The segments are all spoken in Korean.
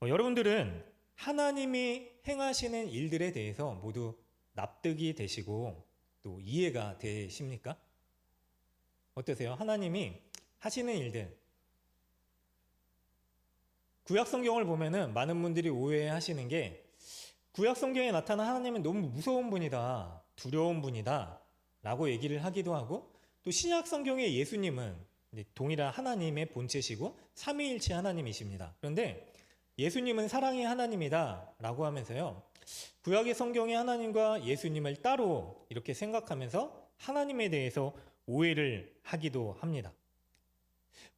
여러분들은 하나님이 행하시는 일들에 대해서 모두 납득이 되시고 또 이해가 되십니까? 어떠세요? 하나님이 하시는 일들. 구약 성경을 보면은 많은 분들이 오해하시는 게 구약 성경에 나타난 하나님은 너무 무서운 분이다, 두려운 분이다 라고 얘기를 하기도 하고, 또 신약 성경의 예수님은 동일한 하나님의 본체시고 삼위일체 하나님이십니다. 그런데 예수님은 사랑의 하나님이다 라고 하면서요, 구약의 성경의 하나님과 예수님을 따로 이렇게 생각하면서 하나님에 대해서 오해를 하기도 합니다.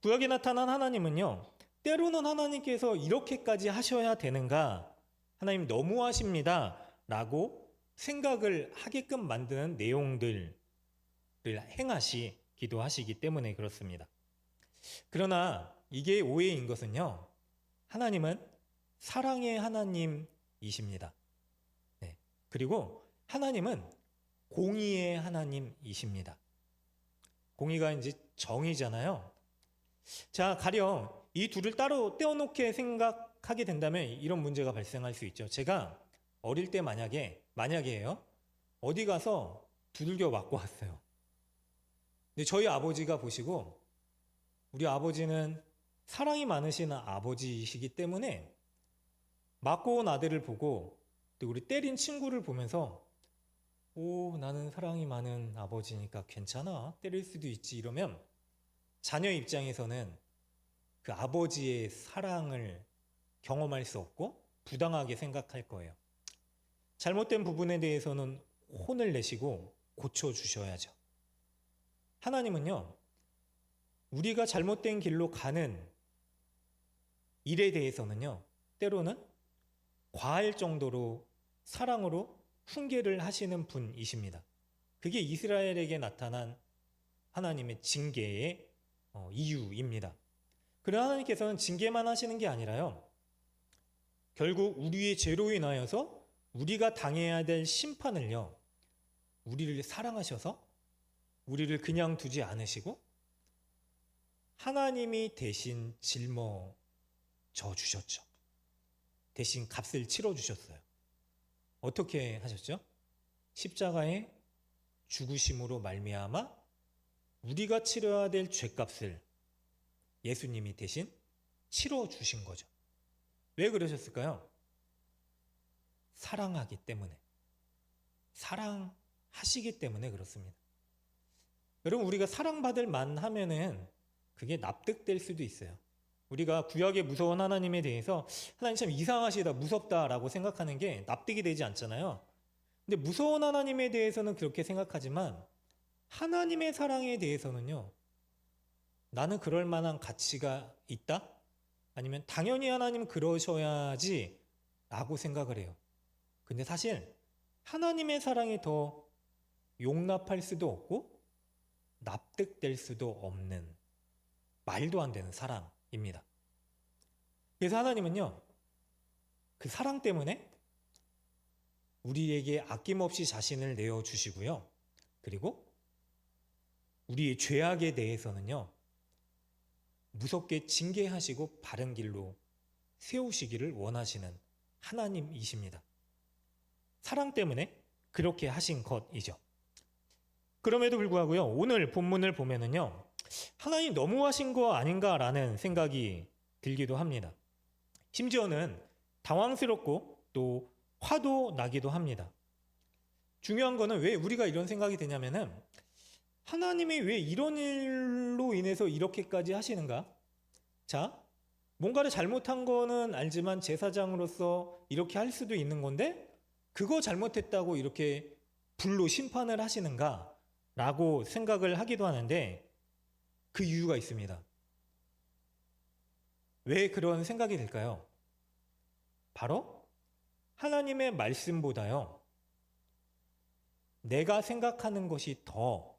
구약에 나타난 하나님은요, 때로는 하나님께서 이렇게까지 하셔야 되는가, 하나님 너무하십니다 라고 생각을 하게끔 만드는 내용들을 행하시기도 하시기 때문에 그렇습니다. 그러나 이게 오해인 것은요, 하나님은 사랑의 하나님이십니다. 네. 그리고 하나님은 공의의 하나님이십니다. 공의가 이제 정의잖아요. 자, 가령 이 둘을 따로 떼어놓게 생각하게 된다면 이런 문제가 발생할 수 있죠. 제가 어릴 때 만약에요, 어디 가서 두들겨 맞고 왔어요. 근데 저희 아버지가 보시고, 우리 아버지는 사랑이 많으신 아버지이시기 때문에 맞고 온 아들을 보고 또 우리 때린 친구를 보면서, 오, 나는 사랑이 많은 아버지니까 괜찮아, 때릴 수도 있지, 이러면 자녀 입장에서는 그 아버지의 사랑을 경험할 수 없고 부당하게 생각할 거예요. 잘못된 부분에 대해서는 혼을 내시고 고쳐주셔야죠. 하나님은요, 우리가 잘못된 길로 가는 일에 대해서는요, 때로는 과할 정도로 사랑으로 훈계를 하시는 분이십니다. 그게 이스라엘에게 나타난 하나님의 징계의 이유입니다. 그러나 하나님께서는 징계만 하시는 게 아니라요, 결국 우리의 죄로 인하여서 우리가 당해야 될 심판을요, 우리를 사랑하셔서 우리를 그냥 두지 않으시고 하나님이 대신 짊어져 주셨죠. 대신 값을 치러 주셨어요. 어떻게 하셨죠? 십자가의 죽으심으로 말미암아 우리가 치러야 될 죄값을 예수님이 대신 치러 주신 거죠. 왜 그러셨을까요? 사랑하기 때문에, 사랑하시기 때문에 그렇습니다. 여러분, 우리가 사랑받을 만하면은 그게 납득될 수도 있어요. 우리가 구약의 무서운 하나님에 대해서 하나님 참 이상하시다, 무섭다라고 생각하는 게 납득이 되지 않잖아요. 근데 무서운 하나님에 대해서는 그렇게 생각하지만 하나님의 사랑에 대해서는요, 나는 그럴 만한 가치가 있다? 아니면 당연히 하나님 그러셔야지 라고 생각을 해요. 근데 사실 하나님의 사랑이 더 용납할 수도 없고 납득될 수도 없는, 말도 안 되는 사랑입니다. 그래서 하나님은요, 그 사랑 때문에 우리에게 아낌없이 자신을 내어주시고요, 그리고 우리의 죄악에 대해서는요, 무섭게 징계하시고 바른 길로 세우시기를 원하시는 하나님이십니다. 사랑 때문에 그렇게 하신 것이죠. 그럼에도 불구하고요, 오늘 본문을 보면은요, 하나님 너무하신 거 아닌가라는 생각이 들기도 합니다. 심지어는 당황스럽고 또 화도 나기도 합니다. 중요한 거는 왜 우리가 이런 생각이 드냐면은, 하나님이 왜 이런 일로 인해서 이렇게까지 하시는가? 자, 뭔가를 잘못한 거는 알지만 제사장으로서 이렇게 할 수도 있는 건데 그거 잘못했다고 이렇게 불로 심판을 하시는가? 라고 생각을 하기도 하는데, 그 이유가 있습니다. 왜 그런 생각이 들까요? 바로 하나님의 말씀보다요, 내가 생각하는 것이 더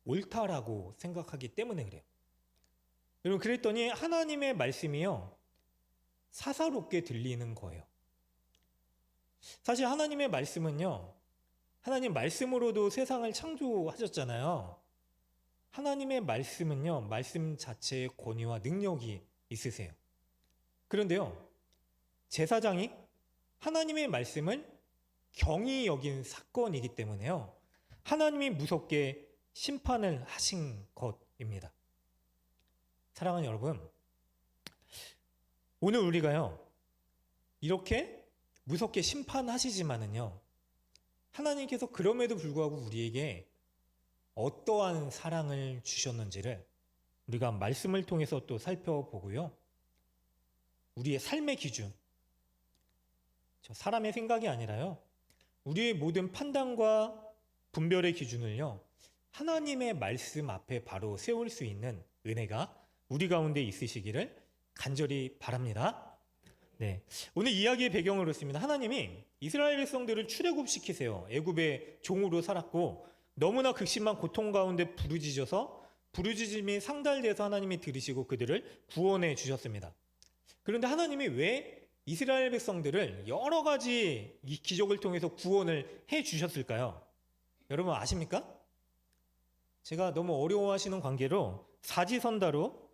옳다라고 생각하기 때문에 그래요. 여러분, 그랬더니 하나님의 말씀이요, 사사롭게 들리는 거예요. 사실 하나님의 말씀은요, 하나님 말씀으로도 세상을 창조하셨잖아요. 하나님의 말씀은요, 말씀 자체의 권위와 능력이 있으세요. 그런데요, 제사장이 하나님의 말씀을 경히 여긴 사건이기 때문에요. 하나님이 무섭게 심판을 하신 것입니다. 사랑하는 여러분, 오늘 우리가요, 이렇게 무섭게 심판하시지만은요, 하나님께서 그럼에도 불구하고 우리에게 어떠한 사랑을 주셨는지를 우리가 말씀을 통해서 또 살펴보고요. 우리의 삶의 기준, 저 사람의 생각이 아니라요, 우리의 모든 판단과 분별의 기준을요, 하나님의 말씀 앞에 바로 세울 수 있는 은혜가 우리 가운데 있으시기를 간절히 바랍니다. 네, 오늘 이야기의 배경을 그렇습니다. 하나님이 이스라엘 백성들을 출애굽시키세요. 애굽의 종으로 살았고 너무나 극심한 고통 가운데 부르짖음이 상달돼서 하나님이 들으시고 그들을 구원해 주셨습니다. 그런데 하나님이 왜 이스라엘 백성들을 여러 가지 이 기적을 통해서 구원을 해 주셨을까요? 여러분 아십니까? 제가 너무 어려워하시는 관계로 사지선다로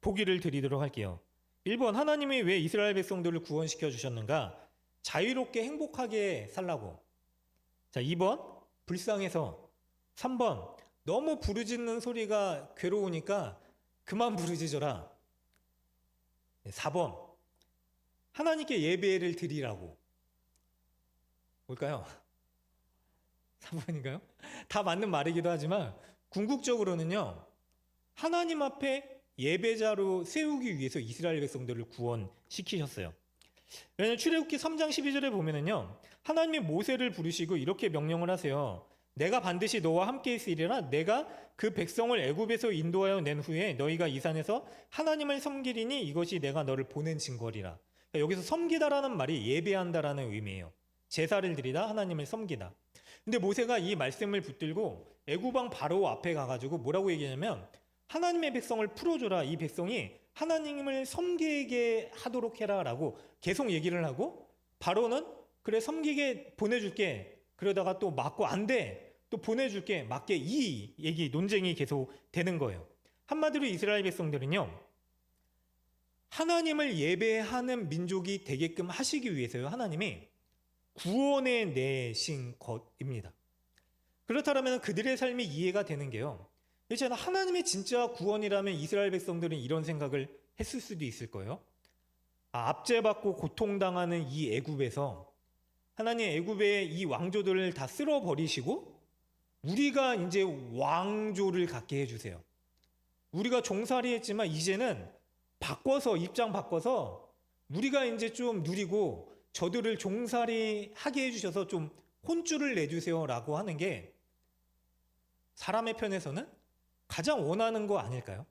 보기를 드리도록 할게요. 1번, 하나님이 왜 이스라엘 백성들을 구원시켜 주셨는가? 자유롭게 행복하게 살라고. 자, 2번, 불쌍해서. 3번, 너무 부르짖는 소리가 괴로우니까 그만 부르짖어라. 4번, 하나님께 예배를 드리라고. 뭘까요? 3번인가요? 다 맞는 말이기도 하지만 궁극적으로는요, 하나님 앞에 예배자로 세우기 위해서 이스라엘 백성들을 구원시키셨어요. 왜냐하면 출애굽기 3장 12절에 보면은요, 하나님이 모세를 부르시고 이렇게 명령을 하세요. 내가 반드시 너와 함께 있으리라. 내가 그 백성을 애굽에서 인도하여 낸 후에 너희가 이 산에서 하나님을 섬기리니 이것이 내가 너를 보낸 증거리라. 그러니까 여기서 섬기다라는 말이 예배한다라는 의미예요. 제사를 드리다, 하나님을 섬기다. 근데 모세가 이 말씀을 붙들고 애굽 왕 바로 앞에 가가지고 뭐라고 얘기하냐면, 하나님의 백성을 풀어줘라. 이 백성이 하나님을 섬기게 하도록 해라 라고 계속 얘기를 하고, 바로는 그래 섬기게 보내줄게. 그러다가 또 맞고 안 돼. 또 보내줄게. 맞게. 이 얘기 논쟁이 계속 되는 거예요. 한마디로 이스라엘 백성들은요, 하나님을 예배하는 민족이 되게끔 하시기 위해서요, 하나님이 구원해 내신 것입니다. 그렇다면 그들의 삶이 이해가 되는 게요, 그렇잖아요. 하나님의 진짜 구원이라면 이스라엘 백성들은 이런 생각을 했을 수도 있을 거예요. 압제받고 고통당하는 이 애굽에서 하나님 애굽의 이 왕조들을 다 쓸어버리시고 우리가 이제 왕조를 갖게 해주세요. 우리가 종살이 했지만 이제는 바꿔서, 입장 바꿔서 우리가 이제 좀 누리고 저들을 종살이 하게 해주셔서 좀 혼쭐을 내주세요 라고 하는 게 사람의 편에서는 가장 원하는 거 아닐까요?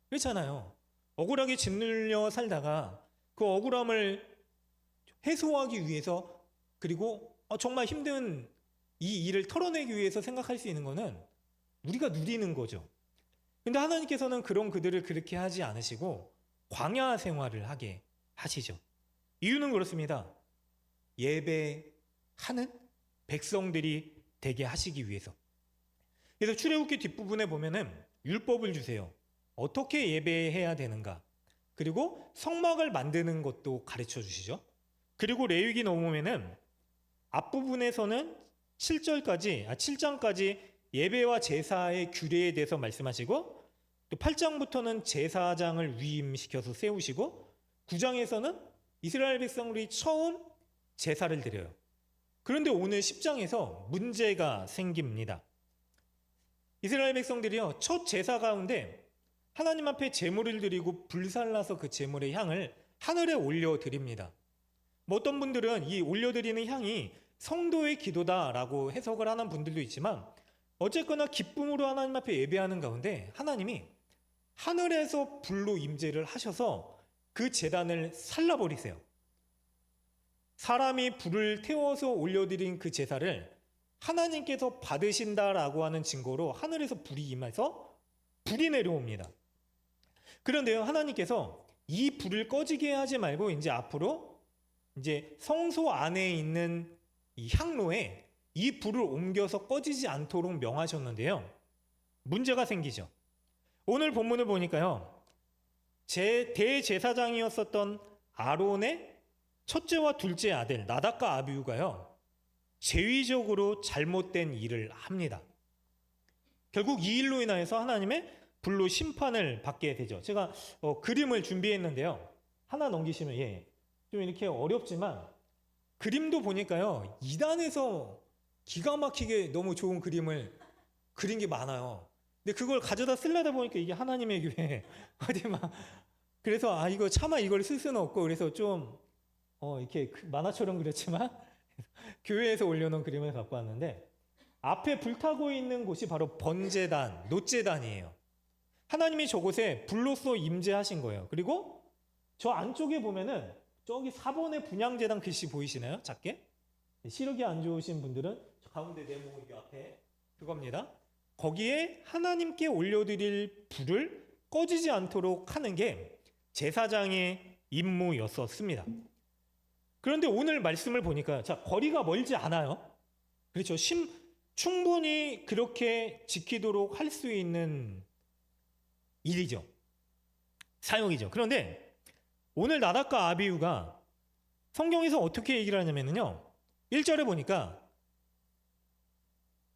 그렇잖아요. 억울하게 짓눌려 살다가 그 억울함을 해소하기 위해서, 그리고 정말 힘든 이 일을 털어내기 위해서 생각할 수 있는 거는 우리가 누리는 거죠. 근데 하나님께서는 그런 그들을 그렇게 하지 않으시고 광야 생활을 하게 하시죠. 이유는 그렇습니다. 예배하는 백성들이 되게 하시기 위해서. 그래서 출애굽기 뒷부분에 보면은 율법을 주세요. 어떻게 예배해야 되는가. 그리고 성막을 만드는 것도 가르쳐 주시죠. 그리고 레위기 넘으면은 앞부분에서는 7장까지 예배와 제사의 규례에 대해서 말씀하시고, 또 8장부터는 제사장을 위임시켜서 세우시고, 9장에서는 이스라엘 백성들이 처음 제사를 드려요. 그런데 오늘 10장에서 문제가 생깁니다. 이스라엘 백성들이요, 첫 제사 가운데 하나님 앞에 제물을 드리고 불살라서 그 제물의 향을 하늘에 올려드립니다. 어떤 분들은 이 올려드리는 향이 성도의 기도다라고 해석을 하는 분들도 있지만, 어쨌거나 기쁨으로 하나님 앞에 예배하는 가운데 하나님이 하늘에서 불로 임재를 하셔서 그 제단을 살라버리세요. 사람이 불을 태워서 올려드린 그 제사를 하나님께서 받으신다라고 하는 증거로 하늘에서 불이 임해서 불이 내려옵니다. 그런데요, 하나님께서 이 불을 꺼지게 하지 말고 이제 앞으로 이제 성소 안에 있는 이 향로에 이 불을 옮겨서 꺼지지 않도록 명하셨는데요, 문제가 생기죠. 오늘 본문을 보니까요, 대제사장이었었던 아론의 첫째와 둘째 아들 나답과 아비후가요, 제위적으로 잘못된 일을 합니다. 결국 이 일로 인하여서 하나님의 불로 심판을 받게 되죠. 제가 그림을 준비했는데요. 하나 넘기시면, 좀 이렇게 어렵지만 그림도 보니까요, 2단에서 기가 막히게 너무 좋은 그림을 그린 게 많아요. 근데 그걸 가져다 쓰려다 보니까 이게 하나님의 교회 어디 막, 그래서 이거 차마 이걸 쓸 수는 없고, 그래서 좀 이렇게 만화처럼 그렸지만 교회에서 올려놓은 그림을 갖고 왔는데, 앞에 불타고 있는 곳이 바로 번제단, 놋제단이에요. 하나님이 저곳에 불로써 임재하신 거예요. 그리고 저 안쪽에 보면은 저기 4번의 분향제단 글씨 보이시나요? 작게? 시력이 안 좋으신 분들은 저 가운데 네모 이 앞에 그겁니다. 거기에 하나님께 올려드릴 불을 꺼지지 않도록 하는 게 제사장의 임무였었습니다. 그런데 오늘 말씀을 보니까, 자, 거리가 멀지 않아요. 그렇죠. 충분히 그렇게 지키도록 할 수 있는 일이죠. 사용이죠. 그런데 오늘 나답과 아비후가 성경에서 어떻게 얘기를 하냐면요, 1절에 보니까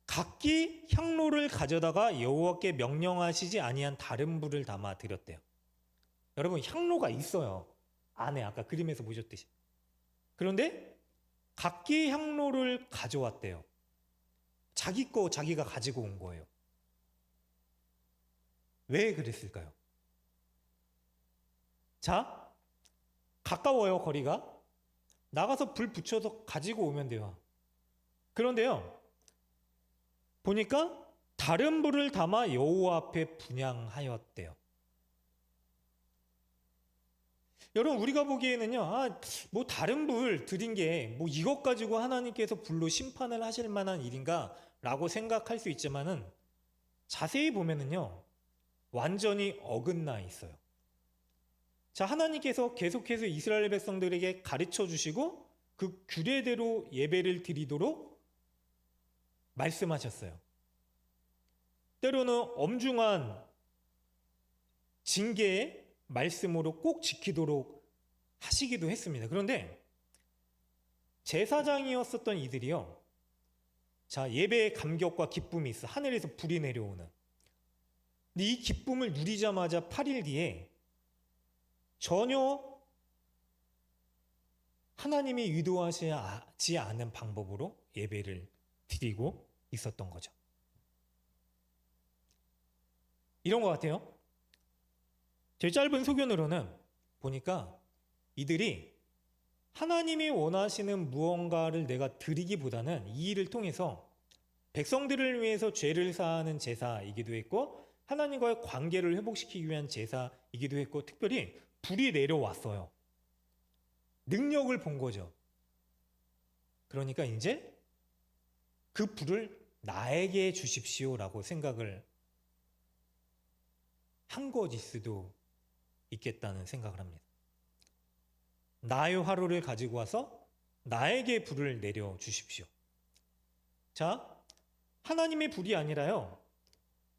각기 향로를 가져다가 여호와께 명령하시지 아니한 다른 불을 담아 드렸대요. 여러분, 향로가 있어요, 안에. 아까 그림에서 보셨듯이. 그런데 각기 향로를 가져왔대요. 자기 거 자기가 가지고 온 거예요. 왜 그랬을까요? 자, 가까워요, 거리가. 나가서 불 붙여서 가지고 오면 돼요. 그런데요, 보니까 다른 불을 담아 여호와 앞에 분향하였대요. 여러분, 우리가 보기에는요, 뭐 다른 불 드린 게 뭐 이것 가지고 하나님께서 불로 심판을 하실 만한 일인가 라고 생각할 수 있지만은, 자세히 보면은요, 완전히 어긋나 있어요. 자, 하나님께서 계속해서 이스라엘 백성들에게 가르쳐 주시고 그 규례대로 예배를 드리도록 말씀하셨어요. 때로는 엄중한 징계의 말씀으로 꼭 지키도록 하시기도 했습니다. 그런데 제사장이었었던 이들이요, 자, 예배의 감격과 기쁨이 있어. 하늘에서 불이 내려오는. 근데 이 기쁨을 누리자마자 8일 뒤에 전혀 하나님이 의도하지 않은 방법으로 예배를 드리고 있었던 거죠. 이런 것 같아요. 제 짧은 소견으로는 보니까 이들이 하나님이 원하시는 무언가를 내가 드리기보다는 이 일을 통해서 백성들을 위해서 죄를 사하는 제사이기도 했고, 하나님과의 관계를 회복시키기 위한 제사이기도 했고, 특별히 불이 내려왔어요. 능력을 본 거죠. 그러니까 이제 그 불을 나에게 주십시오라고 생각을 한 것일 수도 있겠다는 생각을 합니다. 나의 화로를 가지고 와서 나에게 불을 내려 주십시오. 자, 하나님의 불이 아니라요,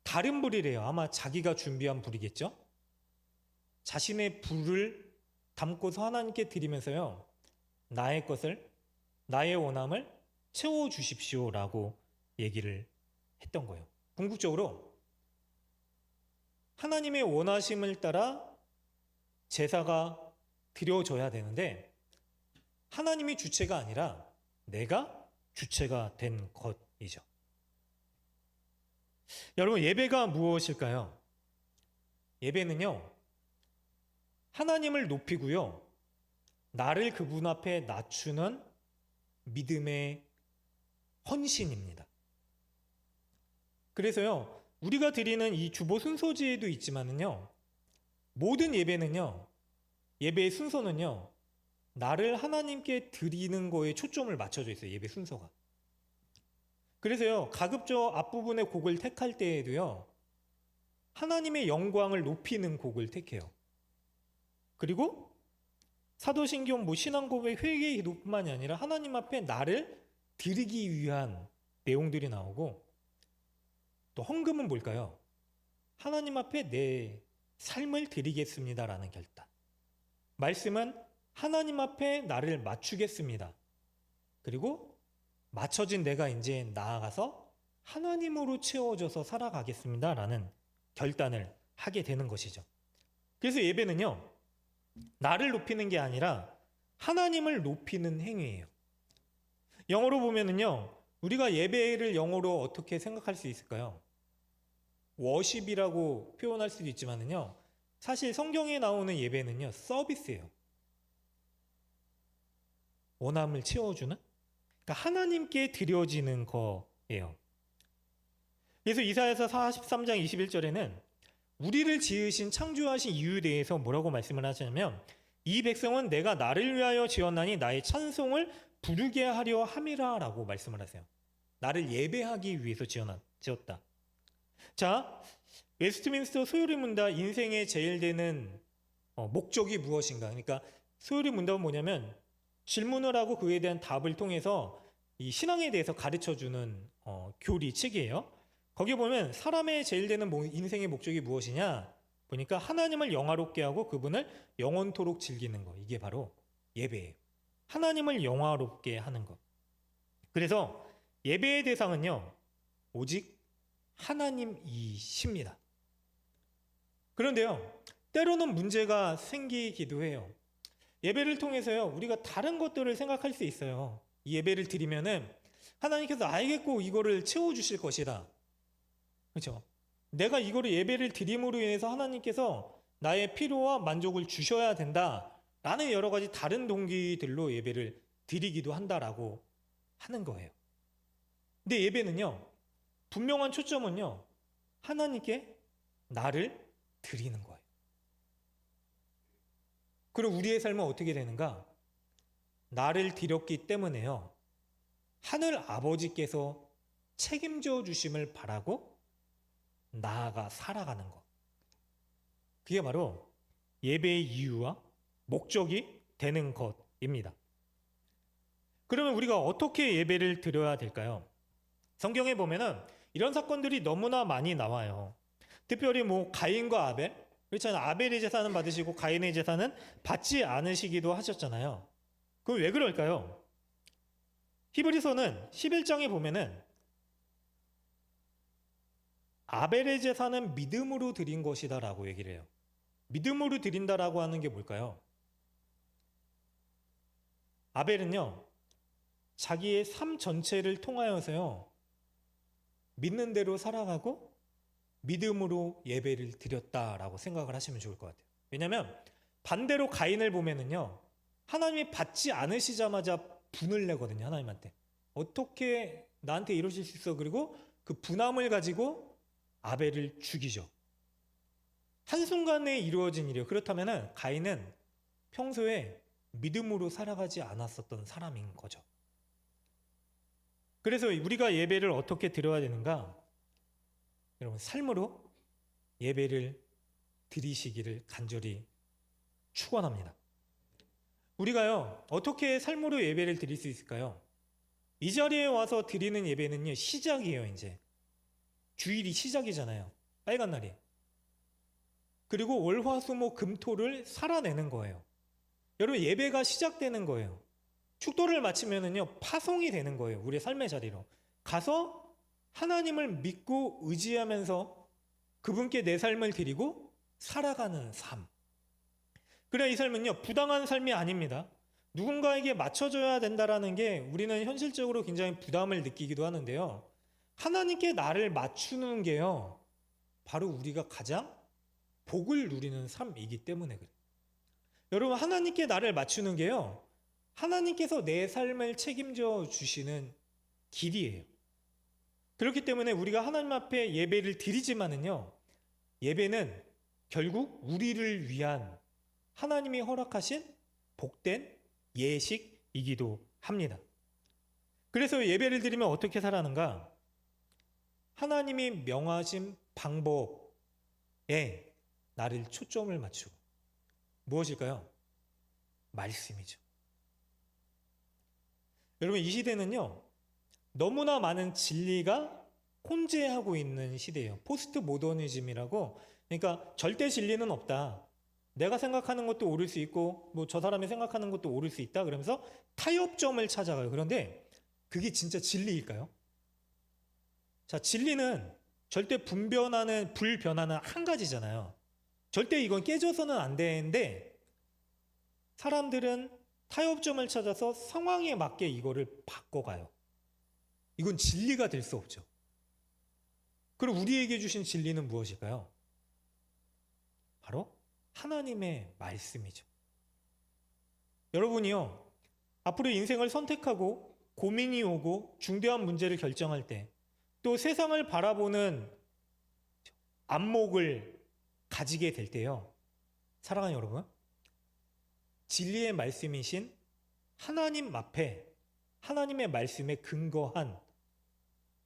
다른 불이래요. 아마 자기가 준비한 불이겠죠. 자신의 불을 담고서 하나님께 드리면서요, 나의 것을, 나의 원함을 채워 주십시오라고 얘기를 했던 거예요. 궁극적으로 하나님의 원하심을 따라 제사가 드려져야 되는데, 하나님이 주체가 아니라 내가 주체가 된 것이죠. 여러분, 예배가 무엇일까요? 예배는요, 하나님을 높이고요, 나를 그분 앞에 낮추는 믿음의 헌신입니다. 그래서요, 우리가 드리는 이 주보 순서지에도 있지만은요, 모든 예배는요, 예배의 순서는요, 나를 하나님께 드리는 거에 초점을 맞춰져 있어요. 예배 순서가. 그래서요, 가급적 앞부분의 곡을 택할 때에도요, 하나님의 영광을 높이는 곡을 택해요. 그리고 사도신경, 신앙고백, 회개의 기도뿐만이 아니라 하나님 앞에 나를 드리기 위한 내용들이 나오고, 또 헌금은 뭘까요? 하나님 앞에 내 삶을 드리겠습니다라는 결단. 말씀은 하나님 앞에 나를 맞추겠습니다. 그리고 맞춰진 내가 이제 나아가서 하나님으로 채워져서 살아가겠습니다. 라는 결단을 하게 되는 것이죠. 그래서 예배는요, 나를 높이는 게 아니라 하나님을 높이는 행위예요. 영어로 보면은요, 우리가 예배를 영어로 어떻게 생각할 수 있을까요? 워십이라고 표현할 수도 있지만은요, 사실 성경에 나오는 예배는요, 서비스예요. 원함을 채워주는? 그러니까 하나님께 드려지는 거예요. 그래서 이사야서 43장 21절에는 우리를 지으신 창조하신 이유에 대해서 뭐라고 말씀을 하시냐면, 이 백성은 내가 나를 위하여 지었나니 나의 찬송을 부르게 하려 함이라 라고 말씀을 하세요. 나를 예배하기 위해서 지었다. 자, 웨스트민스터 소요리 문답 인생의 제일 되는 목적이 무엇인가? 그러니까 소요리 문답은 뭐냐면 질문을 하고 그에 대한 답을 통해서 이 신앙에 대해서 가르쳐주는 교리 책이에요. 거기 보면 사람의 제일 되는 인생의 목적이 무엇이냐? 보니까 하나님을 영화롭게 하고 그분을 영원토록 즐기는 거. 이게 바로 예배예요. 하나님을 영화롭게 하는 것. 그래서 예배의 대상은요, 오직 하나님이십니다. 그런데요, 때로는 문제가 생기기도 해요. 예배를 통해서요, 우리가 다른 것들을 생각할 수 있어요. 이 예배를 드리면은 하나님께서 알겠고 이거를 채워주실 것이다. 그렇죠? 내가 이거를 예배를 드림으로 인해서 하나님께서 나의 필요와 만족을 주셔야 된다. 라는 여러 가지 다른 동기들로 예배를 드리기도 한다라고 하는 거예요. 근데 예배는요, 분명한 초점은요, 하나님께 나를 드리는 거예요. 그럼 우리의 삶은 어떻게 되는가? 나를 드렸기 때문에요, 하늘 아버지께서 책임져 주심을 바라고 나아가 살아가는 것. 그게 바로 예배의 이유와 목적이 되는 것입니다. 그러면 우리가 어떻게 예배를 드려야 될까요? 성경에 보면은 이런 사건들이 너무나 많이 나와요. 특별히 가인과 아벨, 그렇잖아요. 아벨의 제사는 받으시고 가인의 제사는 받지 않으시기도 하셨잖아요. 그럼 왜 그럴까요? 히브리서는 11장에 보면은 아벨의 제사는 믿음으로 드린 것이다 라고 얘기를 해요. 믿음으로 드린다라고 하는 게 뭘까요? 아벨은요, 자기의 삶 전체를 통하여서요, 믿는 대로 살아가고 믿음으로 예배를 드렸다라고 생각을 하시면 좋을 것 같아요. 왜냐하면 반대로 가인을 보면은요, 하나님이 받지 않으시자마자 분을 내거든요. 하나님한테 어떻게 나한테 이러실 수 있어? 그리고 그 분함을 가지고 아벨을 죽이죠. 한순간에 이루어진 일이에요. 그렇다면 가인은 평소에 믿음으로 살아가지 않았었던 사람인 거죠. 그래서 우리가 예배를 어떻게 드려야 되는가? 여러분, 삶으로 예배를 드리시기를 간절히 축원합니다. 우리가요, 어떻게 삶으로 예배를 드릴 수 있을까요? 이 자리에 와서 드리는 예배는요, 시작이에요. 이제 주일이 시작이잖아요. 빨간 날이. 그리고 월, 화, 수, 목, 금, 토를 살아내는 거예요. 여러분, 예배가 시작되는 거예요. 축도를 마치면은요, 파송이 되는 거예요. 우리의 삶의 자리로 가서 하나님을 믿고 의지하면서 그분께 내 삶을 드리고 살아가는 삶. 그래, 이 삶은요, 부당한 삶이 아닙니다. 누군가에게 맞춰줘야 된다라는 게 우리는 현실적으로 굉장히 부담을 느끼기도 하는데요, 하나님께 나를 맞추는 게요, 바로 우리가 가장 복을 누리는 삶이기 때문에 그래요. 여러분, 하나님께 나를 맞추는 게요, 하나님께서 내 삶을 책임져 주시는 길이에요. 그렇기 때문에 우리가 하나님 앞에 예배를 드리지만은요, 예배는 결국 우리를 위한 하나님이 허락하신 복된 예식이기도 합니다. 그래서 예배를 드리면 어떻게 살아가는가? 하나님이 명하신 방법에 나를 초점을 맞추고. 무엇일까요? 말씀이죠. 여러분, 이 시대는요, 너무나 많은 진리가 혼재하고 있는 시대예요. 포스트 모더니즘이라고. 그러니까 절대 진리는 없다. 내가 생각하는 것도 옳을 수 있고 뭐 저 사람이 생각하는 것도 옳을 수 있다 그러면서 타협점을 찾아가요. 그런데 그게 진짜 진리일까요? 자, 진리는 절대 불변하는 한 가지잖아요. 절대 이건 깨져서는 안 되는데 사람들은 타협점을 찾아서 상황에 맞게 이거를 바꿔가요. 이건 진리가 될 수 없죠. 그럼 우리에게 주신 진리는 무엇일까요? 바로 하나님의 말씀이죠. 여러분이요, 앞으로 인생을 선택하고 고민이 오고 중대한 문제를 결정할 때 또 세상을 바라보는 안목을 가지게 될 때요, 사랑하는 여러분, 진리의 말씀이신 하나님 앞에 하나님의 말씀에 근거한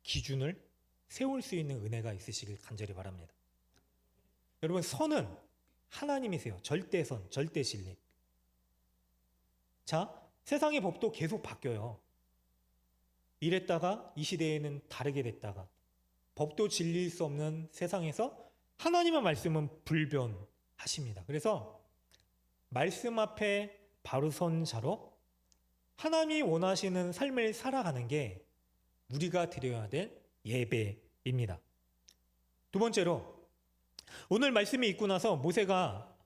기준을 세울 수 있는 은혜가 있으시길 간절히 바랍니다. 여러분, 선은 하나님이세요. 절대선, 절대 진리. 자, 세상의 법도 계속 바뀌어요. 이랬다가 이 시대에는 다르게 됐다가 법도 진리일 수 없는 세상에서 하나님의 말씀은 불변하십니다. 그래서 말씀 앞에 바로 선 자로 하나님이 원하시는 삶을 살아가는 게 우리가 드려야 될 예배입니다. 두 번째로, 오늘 말씀이 있고 나서 모세가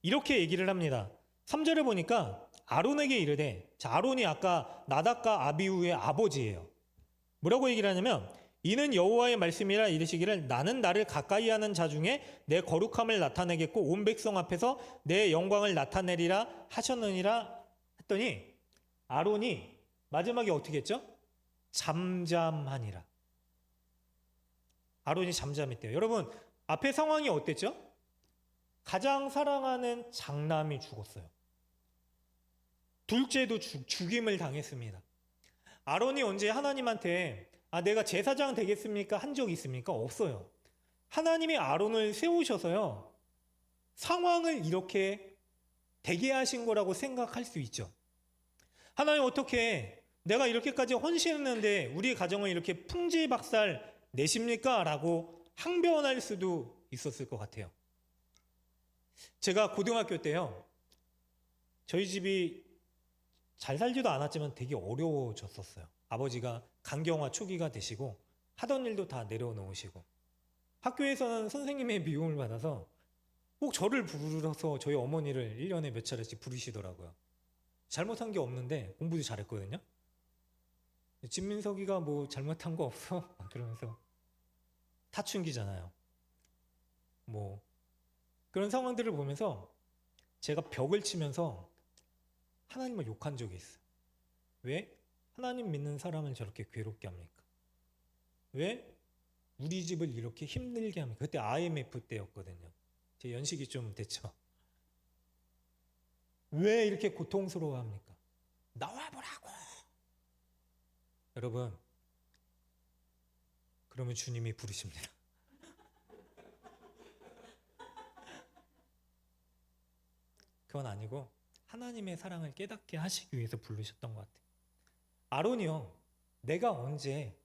이렇게 얘기를 합니다. 3절에 보니까 아론에게 이르되, 자, 아론이 아까 나답과 아비후의 아버지예요. 뭐라고 얘기를 하냐면, 이는 여호와의 말씀이라 이르시기를 나는 나를 가까이 하는 자 중에 내 거룩함을 나타내겠고 온 백성 앞에서 내 영광을 나타내리라 하셨느니라 했더니, 아론이 마지막에 어떻게 했죠? 잠잠하니라. 아론이 잠잠했대요. 여러분, 앞에 상황이 어땠죠? 가장 사랑하는 장남이 죽었어요. 둘째도 죽임을 당했습니다. 아론이 언제 하나님한테 내가 제사장 되겠습니까? 한 적이 있습니까? 없어요. 하나님이 아론을 세우셔서요, 상황을 이렇게 되게 하신 거라고 생각할 수 있죠. 하나님, 어떻게 내가 이렇게까지 헌신했는데 우리 가정을 이렇게 풍지박살 내십니까? 라고 항변할 수도 있었을 것 같아요. 제가 고등학교 때요, 저희 집이 잘 살지도 않았지만 되게 어려워졌었어요. 아버지가 간경화 초기가 되시고 하던 일도 다 내려놓으시고 학교에서는 선생님의 미움을 받아서 꼭 저를 부르셔서 저희 어머니를 1년에 몇 차례씩 부르시더라고요. 잘못한 게 없는데 공부도 잘했거든요. 진민석이가 뭐 잘못한 거 없어? 그러면서 사춘기잖아요. 뭐 그런 상황들을 보면서 제가 벽을 치면서 하나님을 욕한 적이 있어요. 왜 하나님 믿는 사람을 저렇게 괴롭게 합니까? 왜 우리 집을 이렇게 힘들게 합니까? 그때 IMF 때였거든요. 제 연식이 좀 됐죠. 왜 이렇게 고통스러워 합니까? 나와보라고. 여러분, 그러면 주님이 부르십니다. 그건 아니고 하나님의 사랑을 깨닫게 하시기 위해서 부르셨던 것 같아요. 아론이요, 내가 언제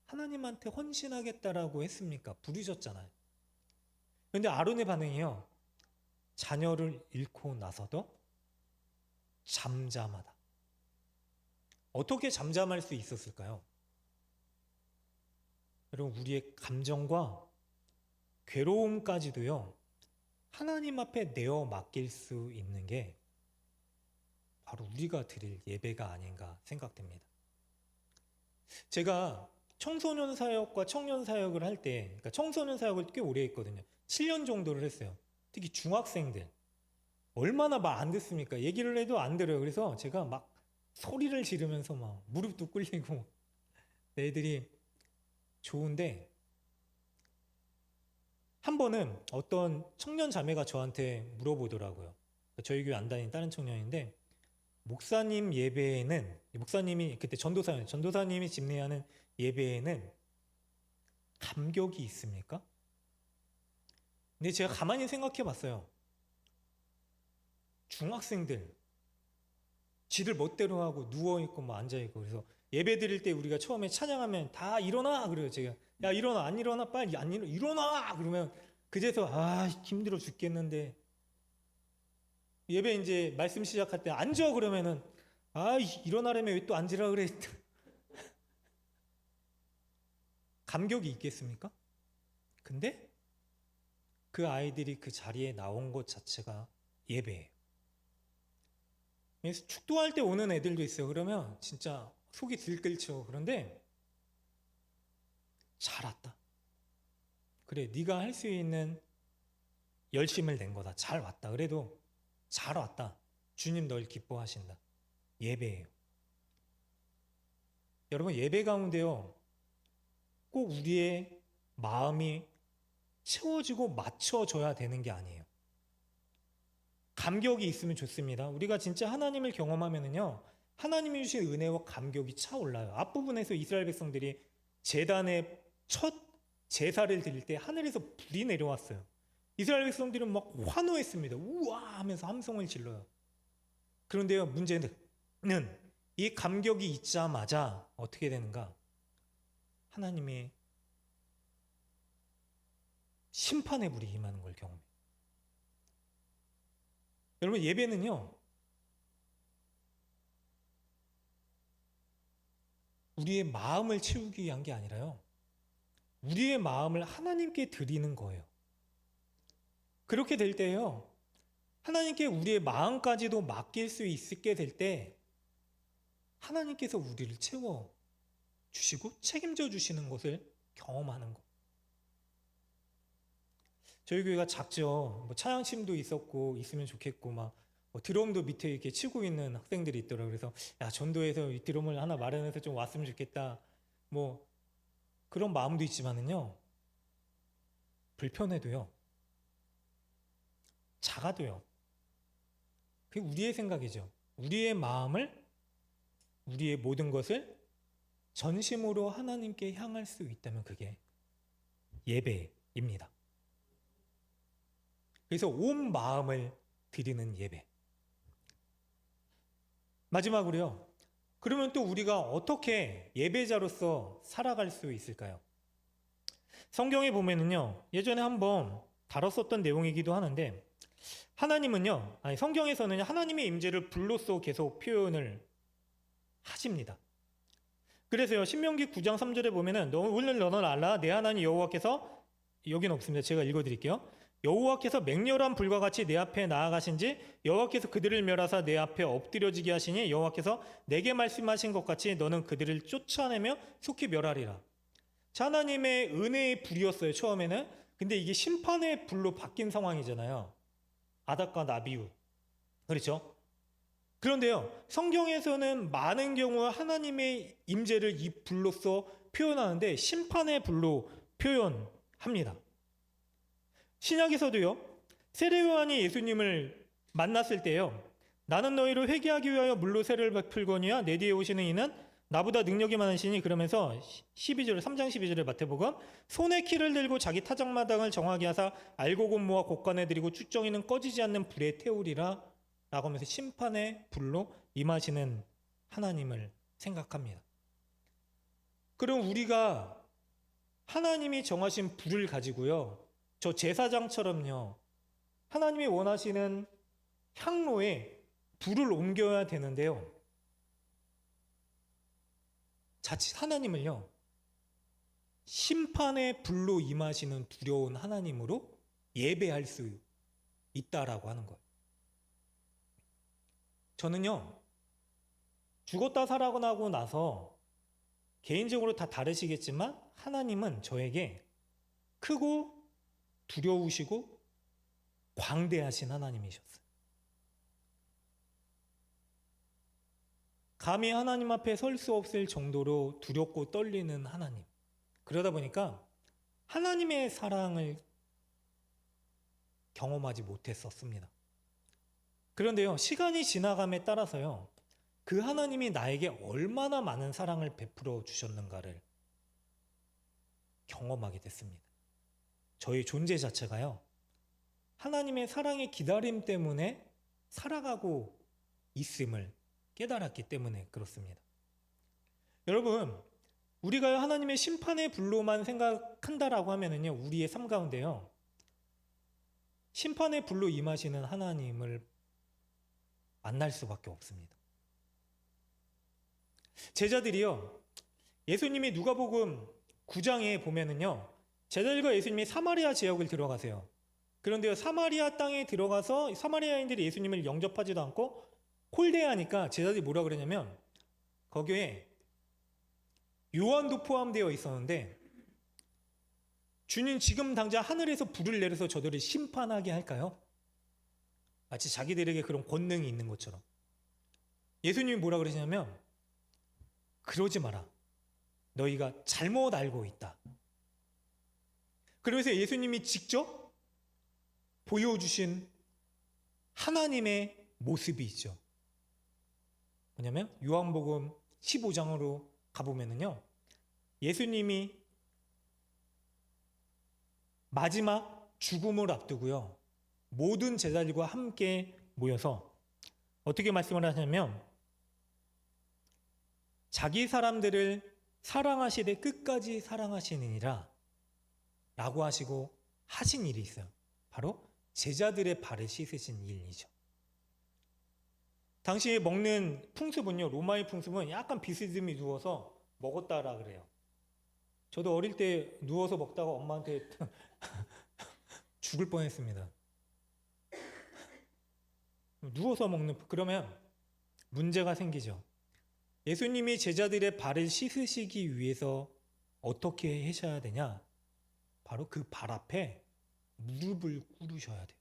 하나님한테 헌신하겠다라고 했습니까? 부르셨잖아요. 그런데 아론의 반응이요, 자녀를 잃고 나서도 잠잠하다. 어떻게 잠잠할 수 있었을까요? 여러분, 우리의 감정과 괴로움까지도요, 하나님 앞에 내어 맡길 수 있는 게 바로 우리가 드릴 예배가 아닌가 생각됩니다. 제가 청소년 사역과 청년 사역을 할 때, 그러니까 청소년 사역을 꽤 오래 했거든요. 7년 정도를 했어요. 특히 중학생들 얼마나 말 안 듣습니까? 얘기를 해도 안 들어요. 그래서 제가 막 소리를 지르면서 막 무릎도 꿇리고 애들이 좋은데, 한 번은 어떤 청년 자매가 저한테 물어보더라고요. 저희 교회 안 다니는 다른 청년인데, 목사님 예배에는, 목사님이 그때 전도사님이 집례하는 예배에는 감격이 있습니까? 근데 제가 가만히 생각해 봤어요. 중학생들 지들 멋대로 하고 누워있고 뭐 앉아있고, 그래서 예배 드릴 때 우리가 처음에 찬양하면 다 일어나 그래요. 제가 야 일어나, 안 일어나, 빨리 안 일어나, 그러면 그제서 힘들어 죽겠는데 예배 이제 말씀 시작할 때 앉아 그러면은 아 일어나려면 왜 또 앉으라 그래. 감격이 있겠습니까? 근데 그 아이들이 그 자리에 나온 것 자체가 예배예요. 그래서 축도할 때 오는 애들도 있어요. 그러면 진짜 속이 들끓죠. 그런데 잘 왔다. 그래, 네가 할 수 있는 열심을 낸 거다. 잘 왔다. 그래도 잘 왔다. 주님 널 기뻐하신다. 예배예요. 여러분 예배 가운데요. 꼭 우리의 마음이 채워지고 맞춰져야 되는 게 아니에요. 감격이 있으면 좋습니다. 우리가 진짜 하나님을 경험하면은요. 하나님이 주신 은혜와 감격이 차올라요. 앞부분에서 이스라엘 백성들이 제단의 첫 제사를 드릴 때 하늘에서 불이 내려왔어요. 이스라엘 백성들은 막 환호했습니다. 우와 하면서 함성을 질러요. 그런데요, 문제는 이 감격이 있자마자 어떻게 되는가? 하나님의 심판의 불이 임하는 걸 경험해요. 여러분 예배는요, 우리의 마음을 채우기 위한 게 아니라요, 우리의 마음을 하나님께 드리는 거예요. 그렇게 될 때요, 하나님께 우리의 마음까지도 맡길 수 있게 될 때 하나님께서 우리를 채워 주시고 책임져 주시는 것을 경험하는 거. 저희 교회가 작죠. 뭐 찬양팀도 있었고 있으면 좋겠고 막 뭐 드럼도 밑에 이렇게 치고 있는 학생들이 있더라고요. 그래서 야 전도에서 이 드럼을 하나 마련해서 좀 왔으면 좋겠다. 뭐 그런 마음도 있지만은요, 불편해도요, 작아도요, 그게 우리의 생각이죠. 우리의 마음을, 우리의 모든 것을 전심으로 하나님께 향할 수 있다면 그게 예배입니다. 그래서 온 마음을 드리는 예배. 마지막으로요, 그러면 또 우리가 어떻게 예배자로서 살아갈 수 있을까요? 성경에 보면은요, 예전에 한번 다뤘었던 내용이기도 하는데, 하나님은요, 성경에서는 하나님의 임재를 불로써 계속 표현을 하십니다. 그래서요, 신명기 9장 3절에 보면은 오늘 너는 알라 내 하나님 여호와께서, 여기는 없습니다. 제가 읽어드릴게요. 여호와께서 맹렬한 불과 같이 내 앞에 나아가신지 여호와께서 그들을 멸하사 내 앞에 엎드려지게 하시니 여호와께서 내게 말씀하신 것 같이 너는 그들을 쫓아내며 속히 멸하리라. 자, 하나님의 은혜의 불이었어요 처음에는. 근데 이게 심판의 불로 바뀐 상황이잖아요. 아닥과 나비우, 그렇죠? 그런데요, 성경에서는 많은 경우 하나님의 임재를 이 불로써 표현하는데 심판의 불로 표현합니다. 신약에서도요, 세례요한이 예수님을 만났을 때요, 나는 너희를 회개하기 위하여 물로 세례를 베풀거니와 내 뒤에 오시는 이는 나보다 능력이 많으시니, 그러면서 12절, 3장 12절에 마태복음, 손에 키를 들고 자기 타작마당을 정하게 하사 알고 곧 모아 곳간에 들이고 쭉정이는 꺼지지 않는 불에 태우리라 라고 하면서 심판의 불로 임하시는 하나님을 생각합니다. 그럼 우리가 하나님이 정하신 불을 가지고요, 저 제사장처럼요, 하나님이 원하시는 향로에 불을 옮겨야 되는데요, 자칫 하나님을요, 심판의 불로 임하시는 두려운 하나님으로 예배할 수 있다라고 하는 거예요. 저는요, 죽었다 살아나고 나서 개인적으로 다 다르시겠지만 하나님은 저에게 크고 두려우시고 광대하신 하나님이셨어요. 감히 하나님 앞에 설 수 없을 정도로 두렵고 떨리는 하나님. 그러다 보니까 하나님의 사랑을 경험하지 못했었습니다. 그런데요, 시간이 지나감에 따라서요, 그 하나님이 나에게 얼마나 많은 사랑을 베풀어 주셨는가를 경험하게 됐습니다. 저희 존재 자체가요, 하나님의 사랑의 기다림 때문에 살아가고 있음을 깨달았기 때문에 그렇습니다. 여러분, 우리가 하나님의 심판의 불로만 생각한다라고 하면은요, 우리의 삶 가운데요, 심판의 불로 임하시는 하나님을 만날 수밖에 없습니다. 제자들이요, 예수님이 누가복음 9장에 보면은요, 제자들과 예수님이 사마리아 지역을 들어가세요. 그런데요, 사마리아 땅에 들어가서 사마리아인들이 예수님을 영접하지도 않고 홀대하니까 제자들이 뭐라 그러냐면, 거기에 요한도 포함되어 있었는데, 주님 지금 당장 하늘에서 불을 내려서 저들을 심판하게 할까요? 마치 자기들에게 그런 권능이 있는 것처럼. 예수님이 뭐라 그러시냐면, 그러지 마라. 너희가 잘못 알고 있다. 그러면서 예수님이 직접 보여주신 하나님의 모습이 있죠. 뭐냐면 요한복음 15장으로 가보면은요, 예수님이 마지막 죽음을 앞두고요, 모든 제자들과 함께 모여서 어떻게 말씀을 하냐면, 자기 사람들을 사랑하시되 끝까지 사랑하시느니라 라고 하시고 하신 일이 있어요. 바로 제자들의 발을 씻으신 일이죠. 당시에 먹는 풍습은요, 로마의 풍습은 약간 비스듬히 누워서 먹었다라 그래요. 저도 어릴 때 누워서 먹다가 엄마한테 죽을 뻔했습니다. 누워서 먹는, 그러면 문제가 생기죠. 예수님이 제자들의 발을 씻으시기 위해서 어떻게 하셔야 되냐? 바로 그 발 앞에 무릎을 꿇으셔야 돼요.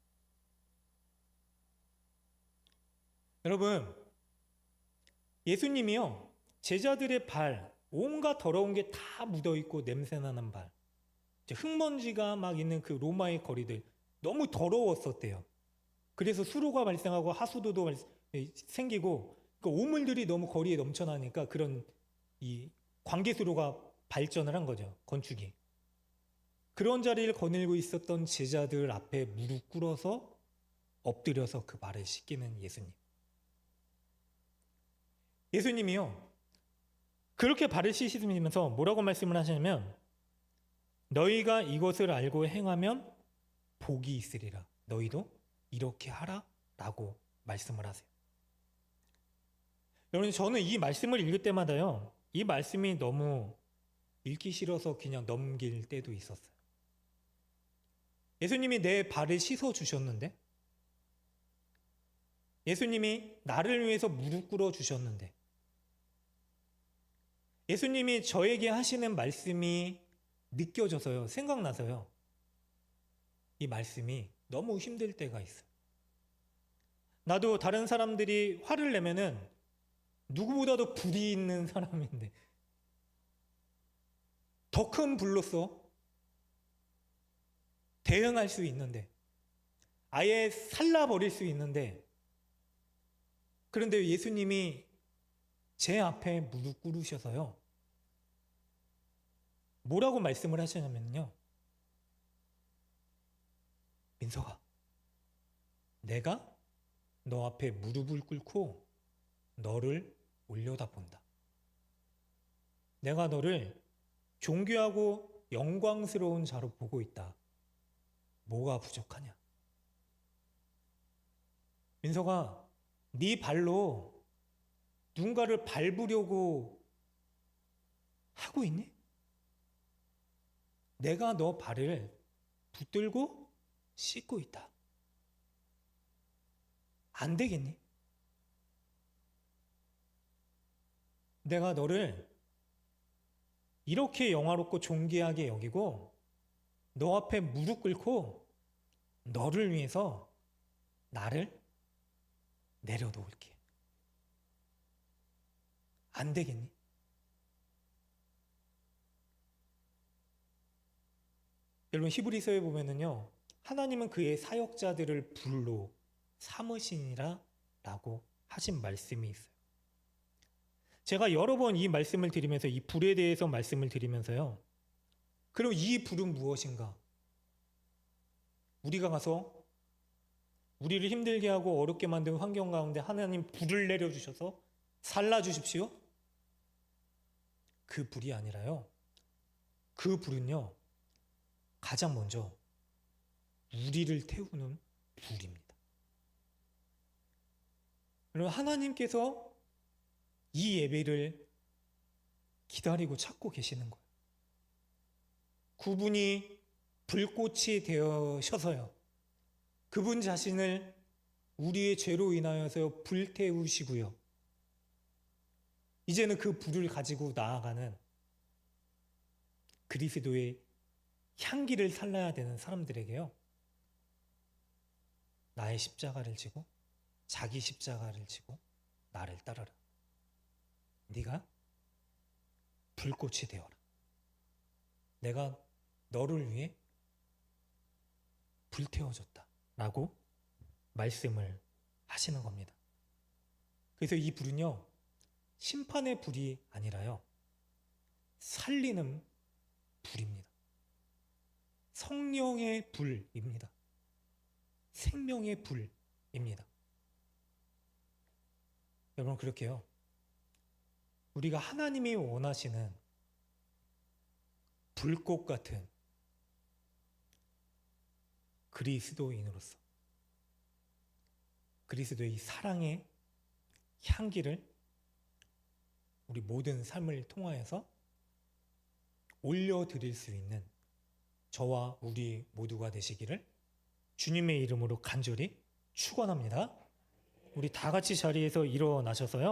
여러분, 예수님이요, 제자들의 발, 온갖 더러운 게 다 묻어있고 냄새나는 발, 흙먼지가 막 있는 그 로마의 거리들, 너무 더러웠었대요. 그래서 수로가 발생하고 하수도도 생기고, 그 오물들이 너무 거리에 넘쳐나니까 그런 이 관계수로가 발전을 한 거죠, 건축이. 그런 자리를 거닐고 있었던 제자들 앞에 무릎 꿇어서 엎드려서 그 발을 씻기는 예수님. 예수님이요, 그렇게 발을 씻으면서 뭐라고 말씀을 하시냐면, 너희가 이것을 알고 행하면 복이 있으리라. 너희도 이렇게 하라 라고 말씀을 하세요. 여러분, 저는 이 말씀을 읽을 때마다요, 이 말씀이 너무 읽기 싫어서 그냥 넘길 때도 있었어요. 예수님이 내 발을 씻어 주셨는데, 예수님이 나를 위해서 무릎 꿇어 주셨는데, 예수님이 저에게 하시는 말씀이 느껴져서요, 생각나서요, 이 말씀이 너무 힘들 때가 있어요. 나도 다른 사람들이 화를 내면은 누구보다도 불이 있는 사람인데, 더 큰 불로써 대응할 수 있는데, 아예 살라버릴 수 있는데, 그런데 예수님이 제 앞에 무릎 꿇으셔서요, 뭐라고 말씀을 하시냐면요, 민석아, 내가 너 앞에 무릎을 꿇고 너를 올려다본다. 내가 너를 존귀하고 영광스러운 자로 보고 있다. 뭐가 부족하냐? 민석아, 네 발로 누군가를 밟으려고 하고 있니? 내가 너 발을 붙들고 씻고 있다. 안 되겠니? 내가 너를 이렇게 영화롭고 존귀하게 여기고 너 앞에 무릎 꿇고 너를 위해서 나를 내려놓을게. 안 되겠니? 여러분, 히브리서에 보면은요, 하나님은 그의 사역자들을 불로 삼으시니라 라고 하신 말씀이 있어요. 제가 여러 번 이 말씀을 드리면서, 이 불에 대해서 말씀을 드리면서요, 그럼 이 불은 무엇인가? 우리가 가서 우리를 힘들게 하고 어렵게 만든 환경 가운데 하나님 불을 내려주셔서 살라주십시오? 그 불이 아니라요, 그 불은요, 가장 먼저 우리를 태우는 불입니다. 여러분, 하나님께서 이 예배를 기다리고 찾고 계시는 거예요. 그분이 불꽃이 되어셔서요, 그분 자신을 우리의 죄로 인하여서 불태우시고요, 이제는 그 불을 가지고 나아가는 그리스도의 향기를 살라야 되는 사람들에게요, 나의 십자가를 지고 자기 십자가를 지고 나를 따르라. 네가 불꽃이 되어라. 내가 너를 위해 불태워졌다 라고 말씀을 하시는 겁니다. 그래서 이 불은요, 심판의 불이 아니라요, 살리는 불입니다. 성령의 불입니다. 생명의 불입니다. 여러분, 그렇게요, 우리가 하나님이 원하시는 불꽃 같은 그리스도인으로서 그리스도의 사랑의 향기를 우리 모든 삶을 통하여서 올려드릴 수 있는 저와 우리 모두가 되시기를 주님의 이름으로 간절히 축원합니다. 우리 다 같이 자리에서 일어나셔서요,